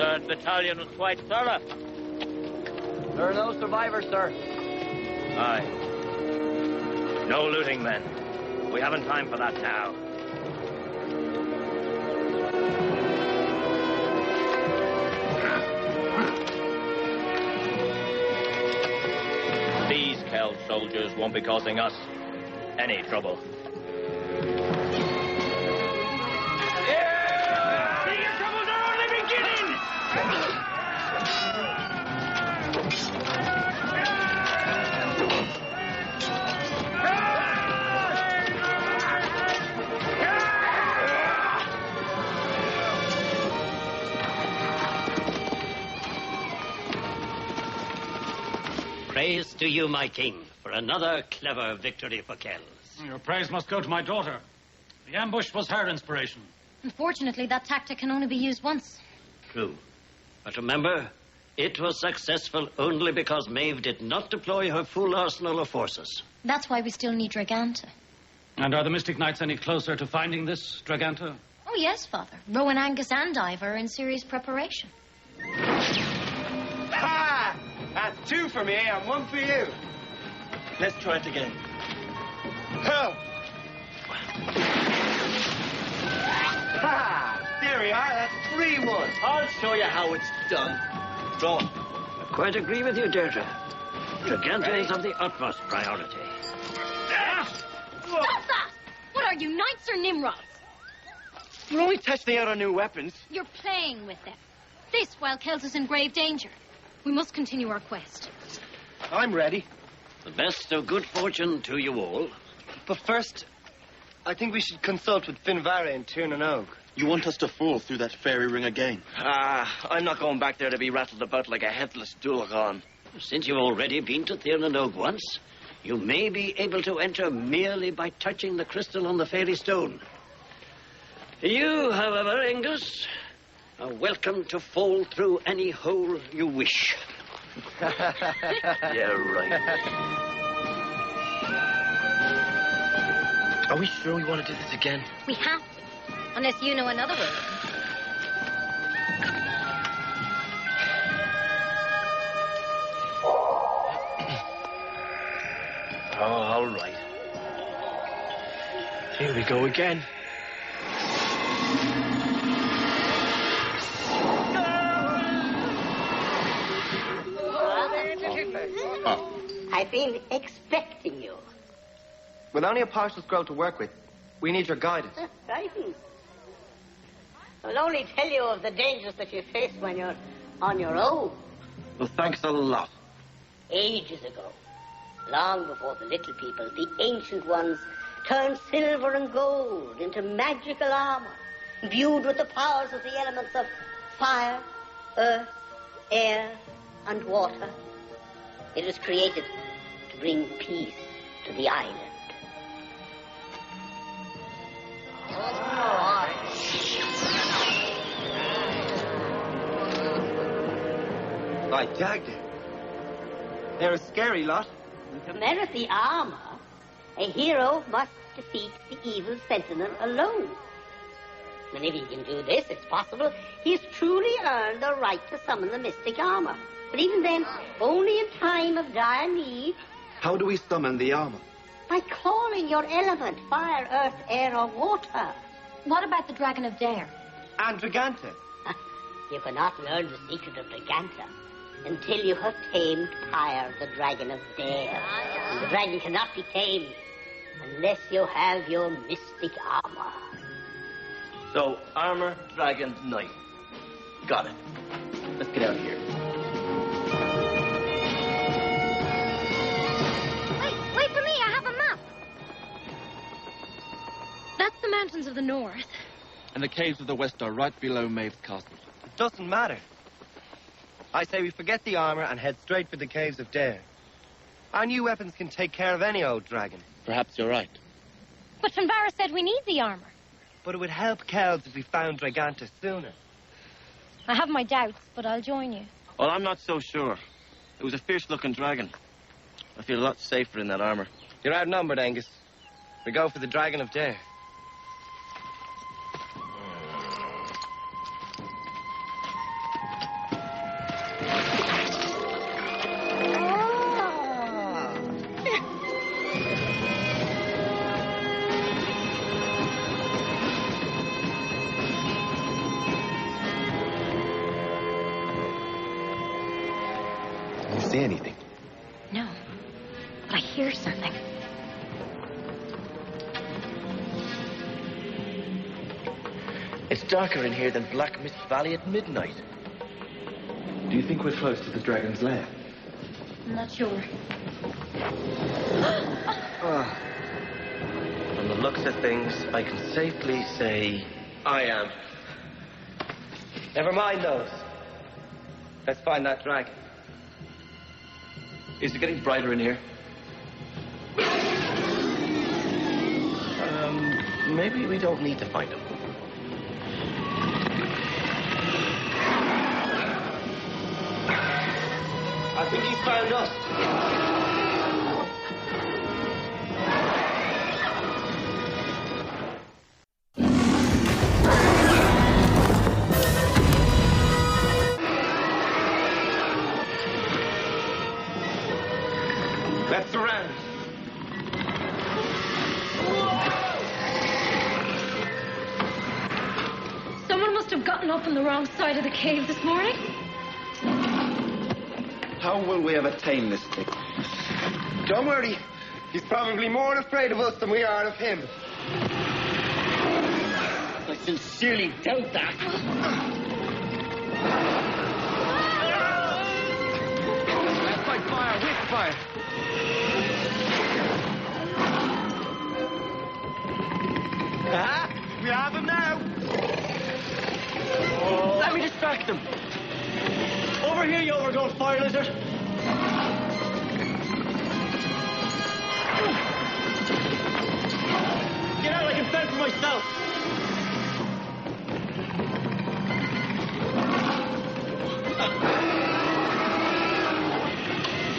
3rd Battalion was quite thorough. There are no survivors, sir. Aye. No looting, men. We haven't time for that now. These Kel soldiers won't be causing us any trouble. These troubles are only beginning! Praise to you, my king, for another clever victory for Kells. Your praise must go to my daughter. The ambush was her inspiration. Unfortunately, that tactic can only be used once. True. But remember, it was successful only because Maeve did not deploy her full arsenal of forces. That's why we still need Draganta. And are the Mystic Knights any closer to finding this Draganta? Oh, yes, Father. Rowan, Angus, and Ivor are in serious preparation. Ha! That's 2 for me and 1 for you. Let's try it again. Oh. Ha! There we are. That's 3-1. I'll show you how it's done. Draw. I quite agree with you, Deirdre. Draganta is of the utmost priority. Stop that! What are you, knights or Nimrods? We're only testing out our new weapons. You're playing with them. This while Kells is in grave danger. We must continue our quest. I'm ready. The best of good fortune to you all. But first, I think we should consult with Finvara and Tirnanog. You want us to fall through that fairy ring again? I'm not going back there to be rattled about like a headless dulgon. Since you've already been to Tirnanog once, you may be able to enter merely by touching the crystal on the fairy stone. You, however, Angus, are welcome to fall through any hole you wish. Yeah, right. Are we sure we want to do this again? We have to. Unless you know another way. Oh, all right. Here we go again. I've been expecting you. With only a partial scroll to work with, we need your guidance. Guidance? I'll only tell you of the dangers that you face when you're on your own. Well, thanks a lot. Ages ago, long before the little people, the ancient ones turned silver and gold into magical armor, imbued with the powers of the elements of fire, earth, air, and water. It was created to bring peace to the island. By Dagda. They're a scary lot. To merit the armor, a hero must defeat the evil sentinel alone. And if he can do this, it's possible he's truly earned the right to summon the mystic armor. But even then, only in time of dire need. How do we summon the armor? By calling your element, fire, earth, air, or water. What about the Dragon of Dare? And Draganta. You cannot learn the secret of Draganta until you have tamed Pyre, the Dragon of Dare. And the dragon cannot be tamed unless you have your mystic armor. So, armor, dragon, knight. Got it. Let's get out of here. Wait for me, I have a map. That's the mountains of the north. And the caves of the west are right below Maeve's castle. It doesn't matter. I say we forget the armor and head straight for the caves of Dare. Our new weapons can take care of any old dragon. Perhaps you're right. But Finvara said we need the armor. But it would help Kells if we found Draganta sooner. I have my doubts, but I'll join you. Well, I'm not so sure. It was a fierce-looking dragon. I feel a lot safer in that armor. You're outnumbered, Angus. We go for the Dragon of Dare. see anything? No. But I hear something. It's darker in here than Black Mist Valley at midnight. Do you think we're close to the dragon's lair? I'm not sure. From the looks of things, I can safely say I am. Never mind those. Let's find that dragon. Is it getting brighter in here? Maybe we don't need to find him. I think he's found us. Let's surround. Someone must have gotten up on the wrong side of the cave this morning. How will we ever tame this thing? Don't worry. He's probably more afraid of us than we are of him. I sincerely doubt that. Let's fight fire with fire. Ah, we have him now. Let me distract them. Over here, you overgrown fire lizard. Get out, I can fend for myself.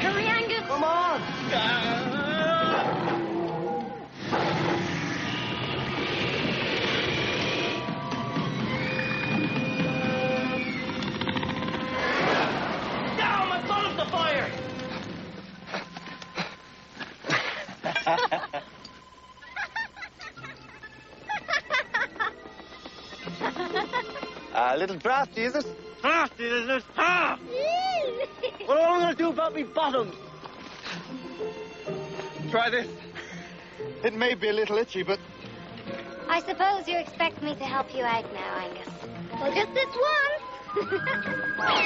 Hurry, Angus. Come on. Down, my bottom's the fire. A little drafty, is it? Drafty, is it? Ah! What am I going to do about me bottoms? Try this. It may be a little itchy, but... I suppose you expect me to help you out now, Angus. Well, just this one. Well,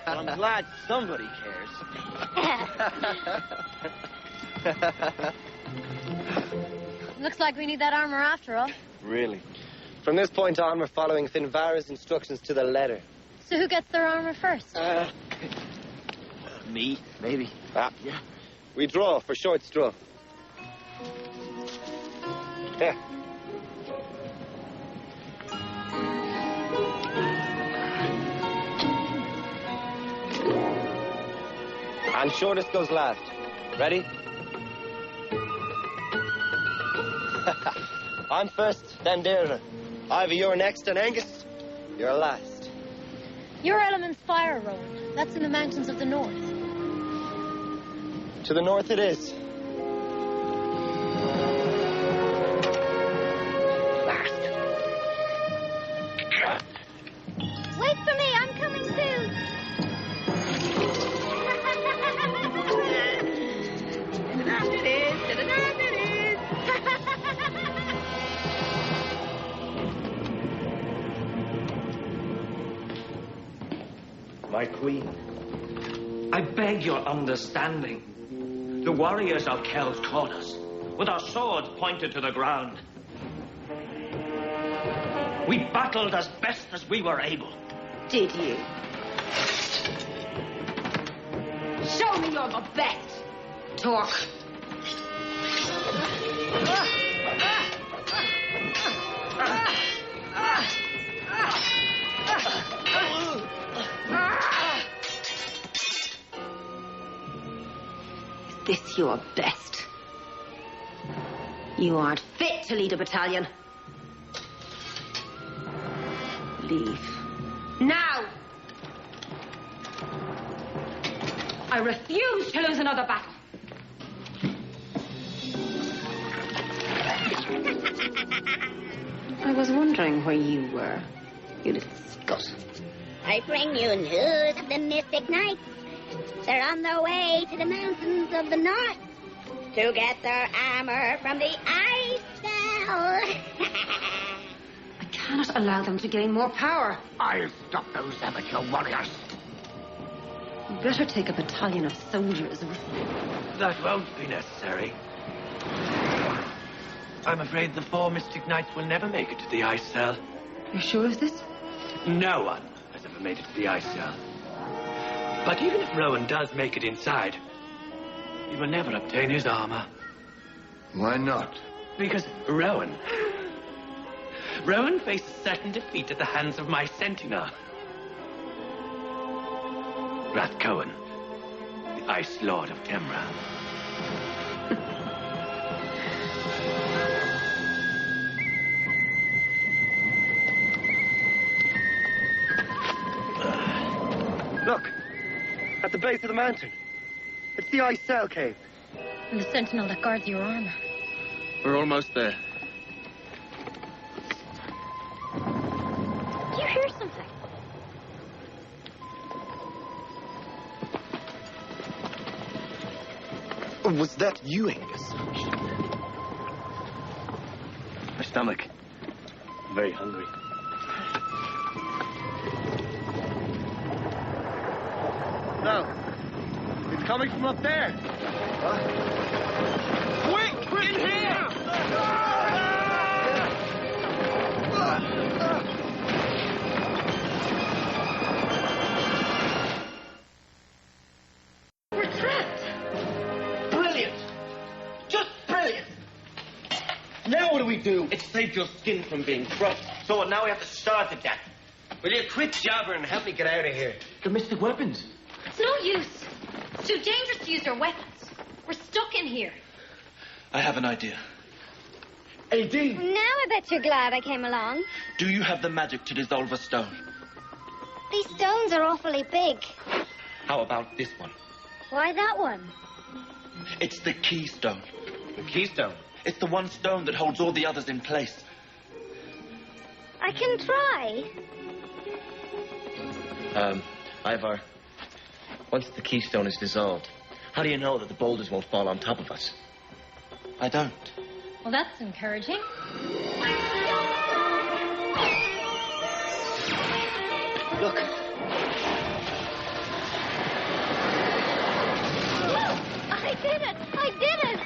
I'm glad somebody cares. Looks like we need that armor after all. Really? From this point on, we're following Finvara's instructions to the letter. So who gets their armor first? Me, maybe. Yeah. We draw for short straw. Here. And shortest goes last. Ready? I'm first, then Deirdre. Ivy, you're next, and Angus, you're last. Your element's fire, Rowan. That's in the mountains of the north. To the north it is. Wait for me, I'm coming too. My queen, I beg your understanding. The warriors of Kells caught us, with our swords pointed to the ground. We battled as best as we were able. Did you? Show me you're the best. Talk. Is this your best? You aren't fit to lead a battalion. Leave. Now! I refuse to lose another battle. I was wondering where you were, you little scut. I bring you news of the mystic knights. They're on their way to the mountains of the north to get their armor from the ice cell. I cannot allow them to gain more power. I'll stop those amateur warriors. You better take a battalion of soldiers with you. That won't be necessary. I'm afraid the 4 mystic knights will never make it to the ice cell. You're sure of this? No one has ever made it to the ice cell. But even if Rowan does make it inside, he will never obtain his armor. Why not? Because Rowan faces certain defeat at the hands of my sentinel, Rathcohen, the Ice Lord of Temra. Look, at the base of the mountain. It's the ice cell cave. And the sentinel that guards your armor. We're almost there. Do you hear something? Was that you, Angus? My stomach. I'm very hungry. No. It's coming from up there. Quick! In here! We're trapped. Brilliant! Just brilliant! Now what do we do? It saved your skin from being crushed. So now we have to starve to death. Will you quit jabbering and help me get out of here? The mystic weapons. It's no use. It's too dangerous to use your weapons. We're stuck in here. I have an idea. AD, Now I bet you're glad I came along. Do you have the magic to dissolve a stone? These stones are awfully big. How about this one? Why that one? It's the keystone. The keystone. It's the one stone that holds all the others in place. I can try. Ivar, once the keystone is dissolved, how do you know that the boulders won't fall on top of us? I don't. Well, that's encouraging. Look. I did it! I did it!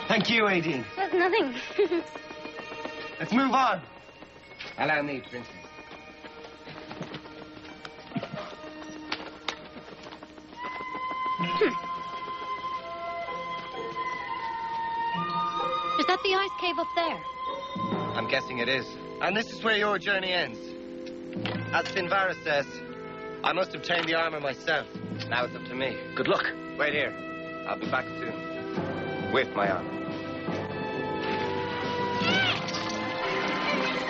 Thank you, Aideen. That's nothing. Let's move on. Allow me, Princess. Is that the ice cave up there? I'm guessing it is. And this is where your journey ends. As Finvara says, I must obtain the armor myself. Now it's up to me. Good luck. Wait here. I'll be back soon. With my armor.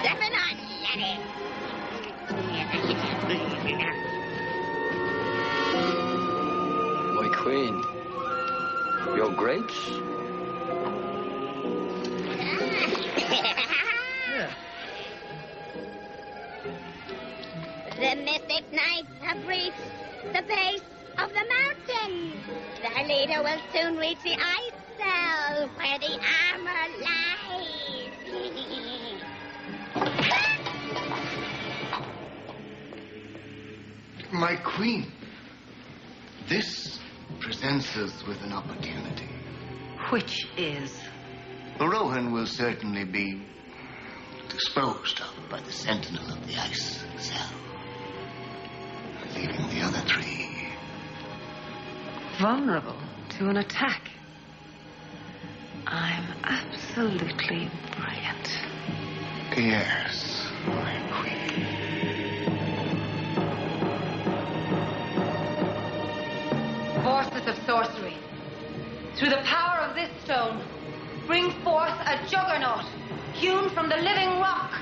Stepping on, laddie. My queen, your grapes? The mystic knights have reached the base of the mountain. Their leader will soon reach the ice cell where the armor lies. my queen, this presents us with an opportunity. Which is? Rohan will certainly be disposed of by the sentinel of the ice cell, leaving the other three Vulnerable to an attack. I'm absolutely brilliant. Yes, my queen. Forces of sorcery, through the power of this stone, bring forth a juggernaut hewn from the living rock.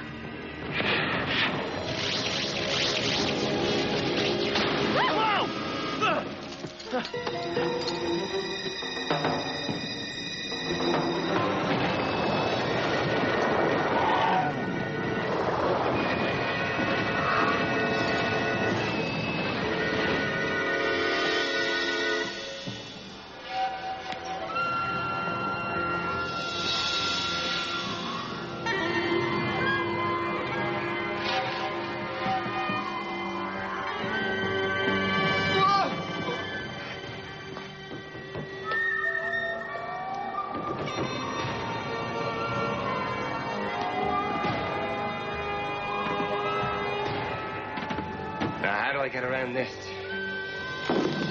Now, how do I get around this?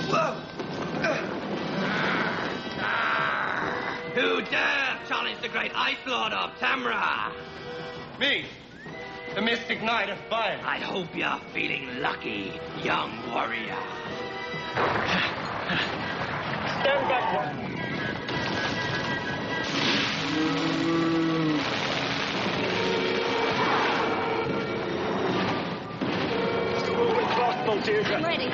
Whoa! Who dare challenge the great Ice Lord of Tamra? Me, the Mystic Knight of Fire. I hope you're feeling lucky, young warrior. Stand back one. I'm ready.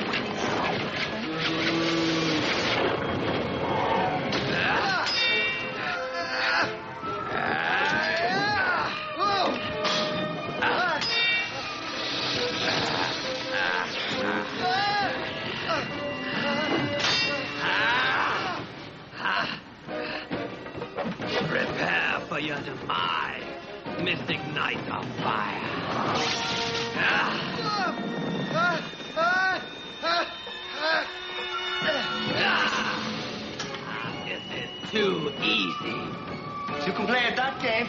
Prepare for your demise, Mystic Knight of Fire. This is too easy. You can play at that game.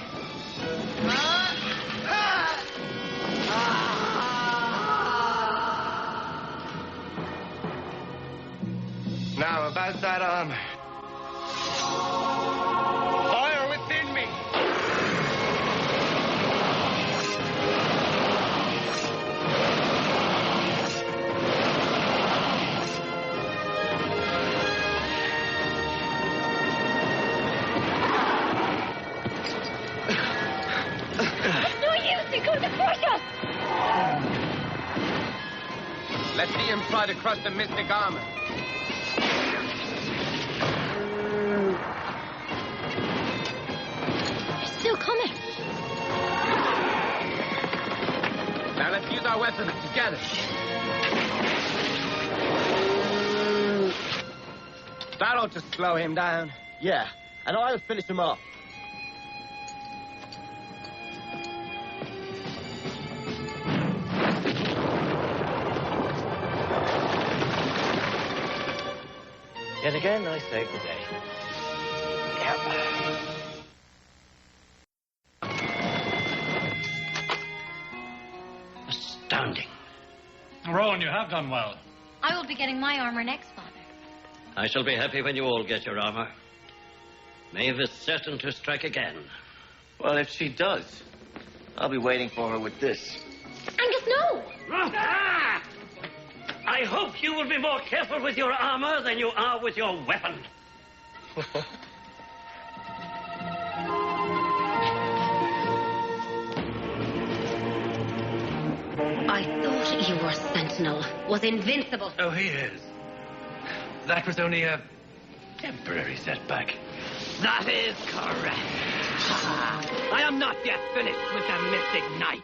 Now, about that armor. Fire within me. It's no use. They're going to crush us. Let's see him try to crush the mystic armor. They're still coming. Now let's use our weapons together. That ought to slow him down. Yeah, and I'll finish him off. Yet again, I saved the day. Astounding. Rowan, you have done well. I will be getting my armor next, Father. I shall be happy when you all get your armor. Maeve is certain to strike again. Well, if she does, I'll be waiting for her with this. Angus, no! I hope you will be more careful with your armor than you are with your weapon. I thought your sentinel was invincible. Oh, he is. That was only a temporary setback. That is correct. I am not yet finished with the Mystic Knight.